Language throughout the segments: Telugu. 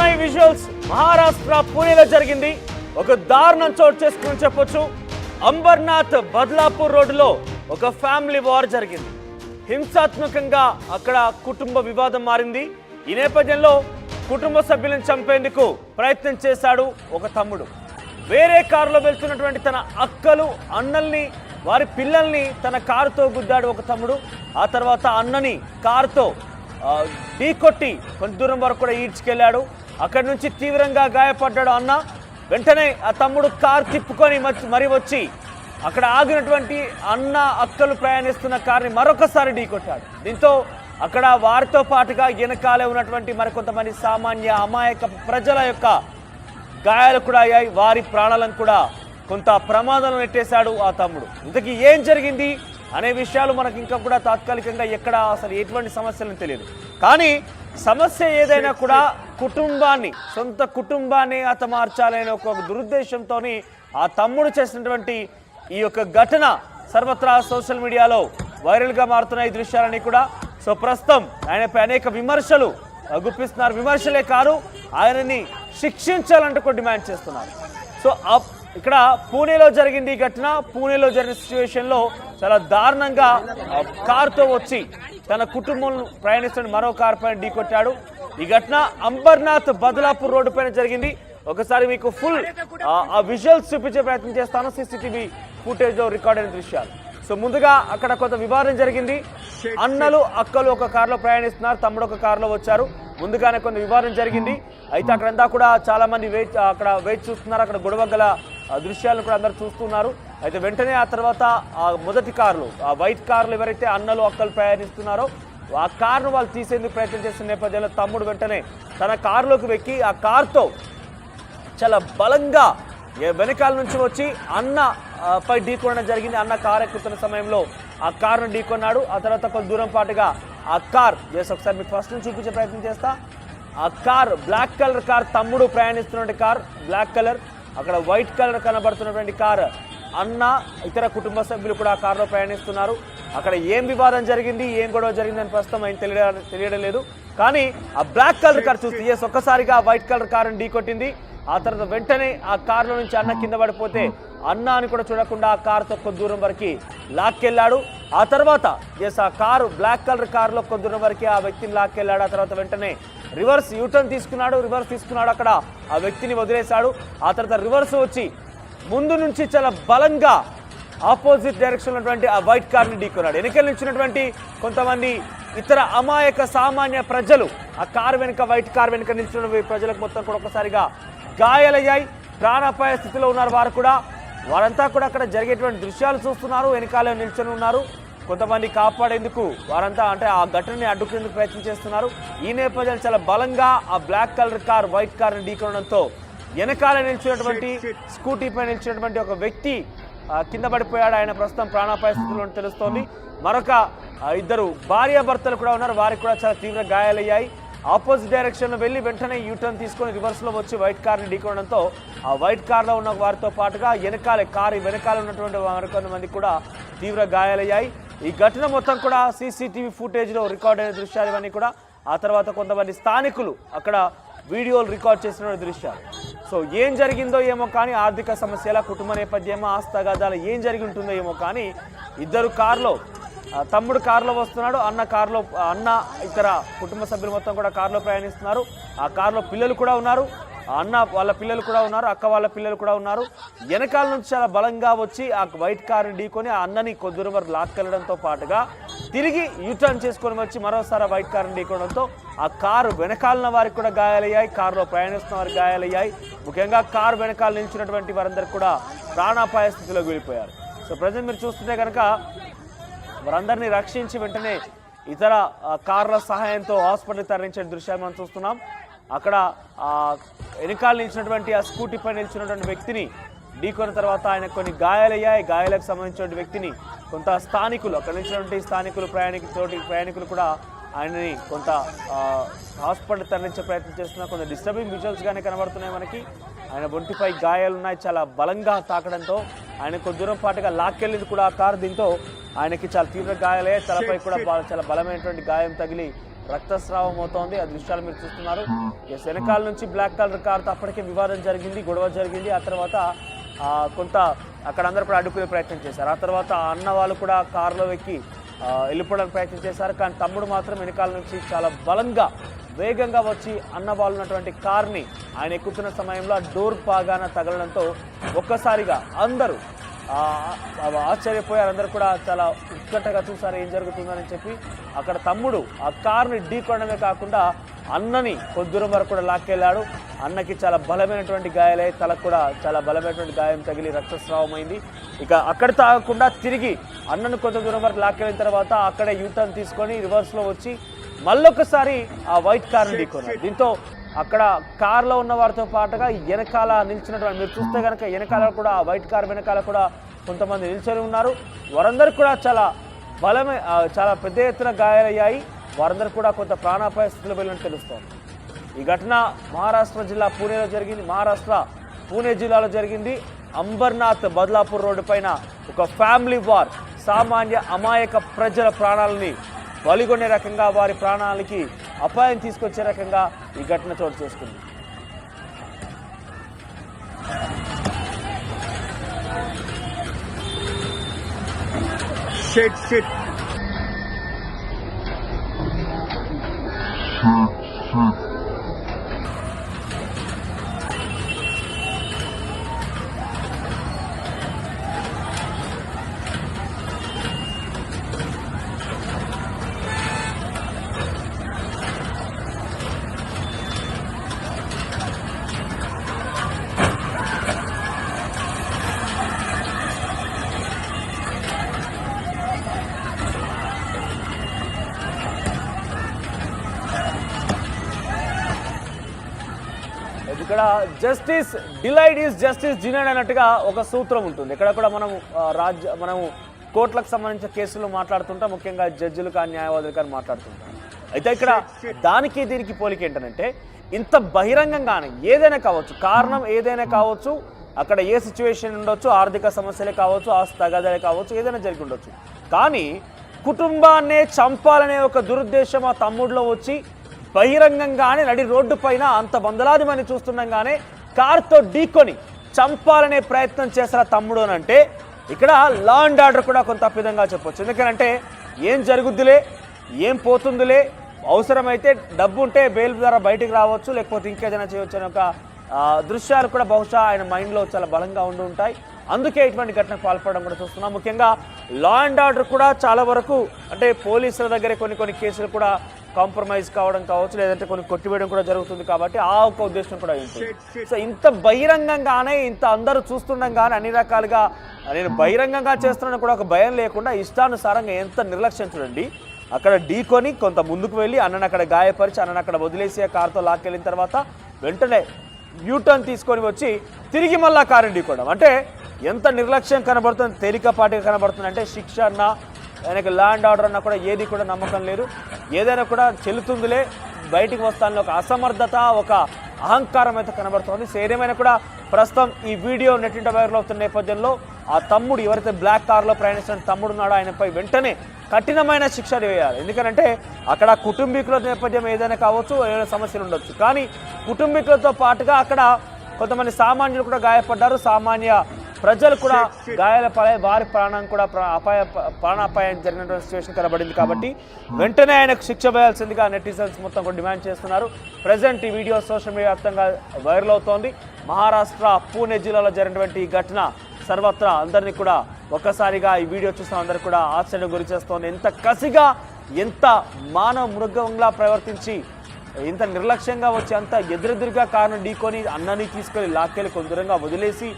చూస్తున్నాం ఈ విజువల్స్ మహారాష్ట్ర పూణేలో జరిగింది. ఒక దారుణం చోటు చేసుకుని చెప్పొచ్చు. అంబర్నాథ్ బద్లాపూర్ రోడ్డులో ఒక ఫ్యామిలీ వార్ జరిగింది. హింసాత్మకంగా అక్కడ కుటుంబ వివాదం మారింది. ఈ నేపథ్యంలో కుటుంబ సభ్యులను చంపేందుకు ప్రయత్నం చేశాడు ఒక తమ్ముడు. వేరే కారులో వెళ్తున్నటువంటి తన అక్కలు అన్నల్ని వారి పిల్లల్ని తన కారుతో గుద్దాడు ఒక తమ్ముడు. ఆ తర్వాత అన్నని కారుతో ఢీకొట్టి కొంత దూరం వరకు కూడా ఈడ్చుకెళ్ళాడు. అక్కడి నుంచి తీవ్రంగా గాయపడ్డాడు అన్న. వెంటనే ఆ తమ్ముడు కారు తిప్పుకొని మరి వచ్చి అక్కడ ఆగినటువంటి అన్న అక్కలు ప్రయాణిస్తున్న కారుని మరొకసారి ఢీకొట్టాడు. దీంతో అక్కడ వారితో పాటుగా వెనకాలే ఉన్నటువంటి మరికొంతమంది సామాన్య అమాయక ప్రజల యొక్క గాయాలు కూడా అయ్యాయి. వారి ప్రాణాలను కూడా కొంత ప్రమాదంలో నెట్టేశాడు ఆ తమ్ముడు. ఇంతకీ ఏం జరిగింది అనే విషయాలు మనకి ఇంకా కూడా తాత్కాలికంగా ఎక్కడ అసలు ఎటువంటి సమస్యలను తెలియదు. కానీ సమస్య ఏదైనా కూడా కుటుంబాన్ని, సొంత కుటుంబాన్ని హతమార్చాలనే ఒక దురుద్దేశంతో ఆ తమ్ముడు చేసినటువంటి ఈ యొక్క ఘటన సర్వత్రా సోషల్ మీడియాలో వైరల్గా మారుతున్న ఈ దృశ్యాలని కూడా. సో ప్రస్తుతం ఆయనపై అనేక విమర్శలు గుప్పిస్తున్నారు. విమర్శలే కాదు, ఆయనని శిక్షించాలంటూ కూడా డిమాండ్ చేస్తున్నారు. సో ఇక్కడ పూణేలో జరిగింది ఈ ఘటన. పూణేలో జరిగిన సిచ్యువేషన్లో చాలా దారుణంగా కారుతో వచ్చి తన కుటుంబం ప్రయాణిస్తున్న మరో కారు పైన ఢీకొట్టాడు. ఈ ఘటన అంబర్నాథ్ బద్లాపూర్ రోడ్డు పైన జరిగింది. ఒకసారి మీకు ఫుల్ ఆ విజువల్స్ చూపించే ప్రయత్నం చేస్తాను. సీసీటీవీ ఫుటేజ్లో రికార్డ్ అయిన దృశ్యాలు. సో ముందుగా అక్కడ కొంత వివాదం జరిగింది. అన్నలు అక్కలు ఒక కారులో ప్రయాణిస్తున్నారు, తమ్ముడు ఒక కారులో వచ్చారు. ముందుగానే కొంత వివాదం జరిగింది. అయితే అక్కడంతా కూడా చాలా మంది అక్కడ వెయిట్ చూస్తున్నారు. అక్కడ గొడవ గల దృశ్యాలను కూడా అందరూ చూస్తున్నారు. అయితే వెంటనే ఆ తర్వాత ఆ మొదటి కార్లు, ఆ వైట్ కార్లు ఎవరైతే అన్నలు అక్కలు ప్రయాణిస్తున్నారో ఆ కారును వాళ్ళు తీసేందుకు ప్రయత్నం చేస్తున్న నేపథ్యంలో తమ్ముడు వెంటనే తన కారులోకి వెక్కి ఆ కారుతో చాలా బలంగా వెనకాల నుంచి వచ్చి అన్న పై ఢీకొనడం జరిగింది. అన్న కారు ఎక్కుతున్న సమయంలో ఆ కారును ఢీకొన్నాడు. ఆ తర్వాత కొంత దూరం పాటుగా ఆ కార్ ఒకసారి మీకు ఫస్ట్ నుంచి చూపించే ప్రయత్నం చేస్తా. ఆ కార్ బ్లాక్ కలర్ కార్, తమ్ముడు ప్రయాణిస్తున్నటువంటి కార్ బ్లాక్ కలర్. అక్కడ వైట్ కలర్ కనబడుతున్నటువంటి కార్ అన్న ఇతర కుటుంబ సభ్యులు కూడా ఆ కారులో ప్రయాణిస్తున్నారు. అక్కడ ఏం వివాదం జరిగింది, ఏం గొడవ జరిగిందని ప్రస్తుతం ఆయన తెలియడం లేదు. కానీ ఆ బ్లాక్ కలర్ కార్ చూస్తే ఒక్కసారిగా వైట్ కలర్ కారుని ఢీకొట్టింది. ఆ తర్వాత వెంటనే ఆ కారులో నుంచి అన్న కింద పడిపోతే అన్న అని కూడా చూడకుండా ఆ కారుతో కొంత దూరం వరకు లాక్కెళ్ళాడు. ఆ తర్వాత ఆ కారు బ్లాక్ కలర్ కారులో కొంత దూరం వరకు ఆ వ్యక్తిని లాక్కెళ్ళాడు. ఆ తర్వాత వెంటనే రివర్స్ యూటర్న్ తీసుకున్నాడు. అక్కడ ఆ వ్యక్తిని వదిలేశాడు. ఆ తర్వాత రివర్స్ వచ్చి ముందు నుంచి చాలా బలంగా ఆపోజిట్ డైరెక్షన్ ఉన్నటువంటి ఆ వైట్ కార్ని ఢీకొన్నాడు. వెనకాల నిల్చున్నటువంటి కొంతమంది ఇతర అమాయక సామాన్య ప్రజలు ఆ కారు వెనుక, వైట్ కార్ వెనుక నిల్చున్న ప్రజలకు మొత్తం కూడా ఒక్కసారిగా గాయాలయ్యాయి. ప్రాణాపాయ స్థితిలో ఉన్నారు వారు కూడా. వారంతా కూడా అక్కడ జరిగేటువంటి దృశ్యాలు చూస్తున్నారు. వెనకాల నిల్చొని ఉన్నారు. కొంతమంది కాపాడేందుకు వారంతా అంటే ఆ ఘటనని అడ్డుకునేందుకు ప్రయత్నం చేస్తున్నారు. ఈ నేపథ్యంలో చాలా బలంగా ఆ బ్లాక్ కలర్ కార్ వైట్ కార్ని ఢీకొనడంతో వెనకాల నిల్చున్నటువంటి స్కూటీ పై నిల్చున్నటువంటి ఒక వ్యక్తి కింద పడిపోయాడు. ఆయన ప్రస్తుతం ప్రాణాపాయ స్థితిలో తెలుస్తోంది. మరొక ఇద్దరు భార్యాభర్తలు కూడా ఉన్నారు. వారికి కూడా చాలా తీవ్ర గాయాలయ్యాయి. ఆపోజిట్ డైరెక్షన్లో వెళ్ళి వెంటనే యూటర్న్ తీసుకొని రివర్స్లో వచ్చి వైట్ కార్ని ఢీకొనడంతో ఆ వైట్ కార్లో ఉన్న వారితో పాటుగా కారు వెనకాల ఉన్నటువంటి మరికొంతమంది కూడా తీవ్ర గాయాలయ్యాయి. ఈ ఘటన మొత్తం కూడా సీసీటీవీ ఫుటేజ్లో రికార్డ్ అయిన దృశ్యాలు ఇవన్నీ కూడా. ఆ తర్వాత కొంతమంది స్థానికులు అక్కడ వీడియోలు రికార్డ్ చేసిన దృశ్యాలు. సో ఏం జరిగిందో ఏమో కానీ, ఆర్థిక సమస్యల, కుటుంబ నేపథ్యమా, ఆస్తగాదాల ఏం జరిగి ఉంటుందో ఏమో కానీ, ఇద్దరు కారులో, తమ్ముడు కారులో వస్తున్నాడు, అన్న ఇతర కుటుంబ సభ్యులు మొత్తం కూడా కారులో ప్రయాణిస్తున్నారు. ఆ కారులో పిల్లలు కూడా ఉన్నారు, అన్న వాళ్ళ పిల్లలు కూడా ఉన్నారు, అక్క వాళ్ళ పిల్లలు కూడా ఉన్నారు. వెనకాల నుంచి చాలా బలంగా వచ్చి ఆ వైట్ కారుని ఢీకొని ఆ అన్నని కొద్దిదూరం వరకు లాక్కెళ్లడంతో పాటుగా తిరిగి యూటర్న్ చేసుకొని వచ్చి మరోసారి ఆ వైట్ కారుని ఢీకోవడంతో ఆ కారు వెనకాలన్న వారికి కూడా గాయాలయ్యాయి. కారులో ప్రయాణిస్తున్న వారికి గాయాలయ్యాయి. ముఖ్యంగా కారు వెనకాల నిలిచినటువంటి వారందరికీ కూడా ప్రాణాపాయ స్థితిలోకి వెళ్ళిపోయారు. సో ప్రజెంట్ మీరు చూస్తుంటే కనుక వారందరినీ రక్షించి వెంటనే ఇతర కార్ల సహాయంతో హాస్పిటల్కి తరలించే దృశ్యాలు మనం చూస్తున్నాం. అక్కడ వెనకాల నిలిచినటువంటి ఆ స్కూటీ పై నిలిచినటువంటి వ్యక్తిని ఢీకొన్న తర్వాత ఆయన కొన్ని గాయాలయ్యాయి. గాయాలకు సంబంధించిన వ్యక్తిని కొంత స్థానికులు, అక్కడ నిలిచినటువంటి స్థానికులు ప్రయాణికులు కూడా ఆయనని కొంత హాస్పిటల్ తరలించే ప్రయత్నం చేస్తున్నారు. కొంత డిస్టర్బింగ్ విజువల్స్గానే కనబడుతున్నాయి మనకి. ఆయన ఒంటిపై గాయాలున్నాయి, చాలా బలంగా తాకడంతో ఆయన కొద్ది దూరం పాటుగా లాక్కెళ్ళింది కూడా ఆ కారు. దీంతో ఆయనకి చాలా తీవ్ర గాయాలయ్యాయి. తలపై కూడా చాలా బలమైనటువంటి గాయం తగిలి రక్తస్రావం అవుతోంది. ఆ దృశ్యాలు మీరు చూస్తున్నారు. వెనకాల నుంచి బ్లాక్ కలర్ కార్తో అప్పటికే వివాదం జరిగింది, గొడవ జరిగింది. ఆ తర్వాత కొంత అక్కడ అందరూ కూడా అడ్డుకునే ప్రయత్నం చేశారు. ఆ తర్వాత అన్న వాళ్ళు కూడా కారులో ఎక్కి వెళ్ళిపోవడానికి ప్రయత్నం చేశారు. కానీ తమ్ముడు మాత్రం వెనకాల నుంచి చాలా బలంగా వేగంగా వచ్చి అన్న వాళ్ళు ఉన్నటువంటి కార్ని ఆయన ఎక్కుతున్న సమయంలో డోర్ పాగాన తగలడంతో ఒక్కసారిగా అందరూ ఆశ్చర్యపోయారు. అందరూ కూడా చాలా ఉత్కంఠగా చూసారు ఏం జరుగుతుందని చెప్పి. అక్కడ తమ్ముడు ఆ కార్ని ఢీకొనడమే కాకుండా అన్నని కొద్ది దూరం వరకు కూడా లాక్కెళ్ళాడు. అన్నకి చాలా బలమైనటువంటి గాయాలై తలకు కూడా చాలా బలమైనటువంటి గాయం తగిలి రక్తస్రావం అయింది. ఇక అక్కడ తాగకుండా తిరిగి అన్నను కొంత దూరం వరకు లాక్కెళ్ళిన తర్వాత అక్కడే యూటర్న్ తీసుకొని రివర్స్లో వచ్చి మళ్ళొకసారి ఆ వైట్ కార్ని ఢీకొన్నాడు. దీంతో అక్కడ కార్లో ఉన్న వారితో పాటుగా వెనకాల నిల్చున్నటువంటి మీరు చూస్తే కనుక వెనకాల కూడా ఆ వైట్ కార్ వెనకాల కూడా కొంతమంది నిల్చొని ఉన్నారు. వారందరికీ కూడా చాలా పెద్ద ఎత్తున గాయాలయ్యాయి. వారందరూ కూడా కొంత ప్రాణాపాయ స్థితిలో వెళ్ళినట్టు తెలుస్తోంది. ఈ ఘటన మహారాష్ట్ర జిల్లా పూణేలో జరిగింది. పూణే జిల్లాలో జరిగింది. అంబర్నాథ్ బద్లాపూర్ రోడ్డు పైన ఒక ఫ్యామిలీ వార్ సామాన్య అమాయక ప్రజల ప్రాణాలని బలిగొనే రకంగా, వారి ప్రాణాలకి అపాయం తీసుకొచ్చే రకంగా ఈ ఘటన చోటు చేసుకుంది. ఇక్కడ justice delayed is justice denied అన్నట్టుగా ఒక సూత్రం ఉంటుంది. ఇక్కడ కూడా మనము కోర్టులకు సంబంధించిన కేసులు మాట్లాడుతుంటాం, ముఖ్యంగా జడ్జిలు కానీ న్యాయవాదులు కానీ మాట్లాడుతుంటాం. అయితే ఇక్కడ దానికి దీనికి పోలిక ఏంటంటే ఇంత బహిరంగంగానే ఏదైనా కావచ్చు, కారణం ఏదైనా కావచ్చు, అక్కడ ఏ సిచ్యువేషన్ ఉండొచ్చు, ఆర్థిక సమస్యలే కావచ్చు, ఆస్తి తగాదాలే కావచ్చు, ఏదైనా జరిగి ఉండొచ్చు. కానీ కుటుంబాన్నే చంపాలనే ఒక దురుద్దేశం ఆ తమ్ముడిలో వచ్చి బహిరంగంగానే నడి రోడ్డు పైన అంత వందలాది మంది చూస్తుండగానే కార్తో ఢీకొని చంపాలనే ప్రయత్నం చేశారు తమ్ముడు అని అంటే ఇక్కడ లా అండ్ ఆర్డర్ కూడా కొంత తప్పిదంగా చెప్పొచ్చు. ఎందుకంటే ఏం జరుగుద్దిలే, ఏం పోతుందిలే, అవసరమైతే డబ్బు ఉంటే బెయిల్ ద్వారా బయటికి రావచ్చు, లేకపోతే ఇంకేదైనా చేయవచ్చు అనే ఒక దృశ్యాలు కూడా బహుశా ఆయన మైండ్లో చాలా బలంగా ఉండి ఉంటాయి. అందుకే ఇటువంటి ఘటనకు పాల్పడడం కూడా చూస్తున్నాం. ముఖ్యంగా లా అండ్ ఆర్డర్ కూడా చాలా వరకు అంటే పోలీసుల దగ్గర కొన్ని కేసులు కూడా కాంప్రమైజ్ కావడం కావచ్చు, లేదంటే కొన్ని కొట్టివేయడం కూడా జరుగుతుంది. కాబట్టి ఆ ఒక ఉద్దేశం కూడా ఉంటుంది. సో ఇంత బహిరంగంగానే ఇంత అందరూ చూస్తుండగానే అన్ని రకాలుగా నేను బహిరంగంగా చేస్తున్నాను కూడా ఒక భయం లేకుండా ఇష్టానుసారంగా ఎంత నిర్లక్ష్యం చూడండి. అక్కడ ఢీకొని కొంత ముందుకు వెళ్ళి అన్నను అక్కడ గాయపరిచి అన్నను అక్కడ వదిలేసి ఆ కార్తో లాక్కెళ్ళిన తర్వాత వెంటనే యూటర్న్ తీసుకొని వచ్చి తిరిగి మళ్ళా కారుని ఢీకోవడం అంటే ఎంత నిర్లక్ష్యం కనబడుతుంది, తేలికపాటిగా కనబడుతుంది. అంటే శిక్ష అన్నా ఆయనకి ల్యాండ్ ఆర్డర్ అన్నా కూడా ఏది కూడా నమ్మకం లేదు. ఏదైనా కూడా చెల్లుతుందిలే, బయటికి వస్తానని ఒక అసమర్థత, ఒక అహంకారం అయితే కనబడుతోంది. సో ఏదేమైనా కూడా ప్రస్తుతం ఈ వీడియో నెట్టింట వైరల్ అవుతున్న నేపథ్యంలో ఆ తమ్ముడు ఎవరైతే బ్లాక్ కార్లో ప్రయాణిస్తున్న తమ్ముడు ఉన్నాడో ఆయనపై వెంటనే కఠినమైన శిక్షలు వేయాలి. ఎందుకంటే అక్కడ కుటుంబీకుల నేపథ్యం ఏదైనా కావచ్చు, ఏదైనా సమస్యలు ఉండొచ్చు. కానీ కుటుంబీకులతో పాటుగా అక్కడ కొంతమంది సామాన్యులు కూడా గాయపడ్డారు. సామాన్య ప్రజలు కూడా గాయాల పడే వారి ప్రాణం కూడా ప్రాణాపాయం జరిగినటువంటి సిచ్యువేషన్ కనబడింది. కాబట్టి వెంటనే ఆయనకు శిక్ష వేయాల్సిందిగా నెటిజన్స్ మొత్తం కూడా డిమాండ్ చేస్తున్నారు. ప్రజెంట్ ఈ వీడియో సోషల్ మీడియా వ్యాప్తంగా వైరల్ అవుతోంది. మహారాష్ట్ర పూణే జిల్లాలో జరిగినటువంటి ఈ ఘటన సర్వత్రా అందరినీ కూడా ఒక్కసారిగా ఈ వీడియో చూసిన అందరికీ కూడా ఆశ్చర్యం గురి చేస్తోంది. ఎంత కసిగా, ఎంత మానవ మృగంలా ప్రవర్తించి, ఇంత నిర్లక్ష్యంగా వచ్చి అంత ఎదురెదురుగా కారును ఢీకొని అన్నని తీసుకొని లాక్కెళ్ళి కొంత దూరంగా వదిలేసి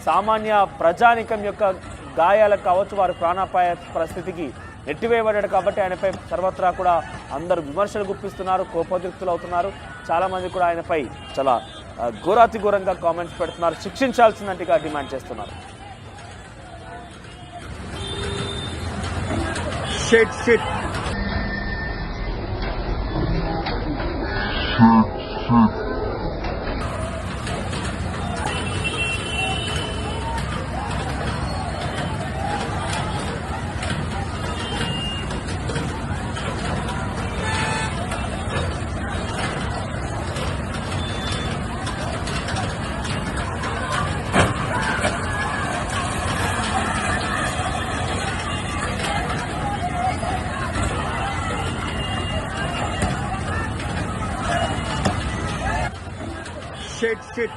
సామాన్య ప్రజానికం యొక్క గాయాలకు కావచ్చు, వారి ప్రాణాపాయ పరిస్థితికి నెట్టివేయబడ్డాడు. కాబట్టి ఆయనపై సర్వత్రా కూడా అందరూ విమర్శలు గుప్పిస్తున్నారు, కోపోద్రిక్తులు అవుతున్నారు. చాలామంది కూడా ఆయనపై చాలా ఘోరాతి ఘోరంగా కామెంట్స్ పెడుతున్నారు, శిక్షించాల్సిందంటగా డిమాండ్ చేస్తున్నారు. shit.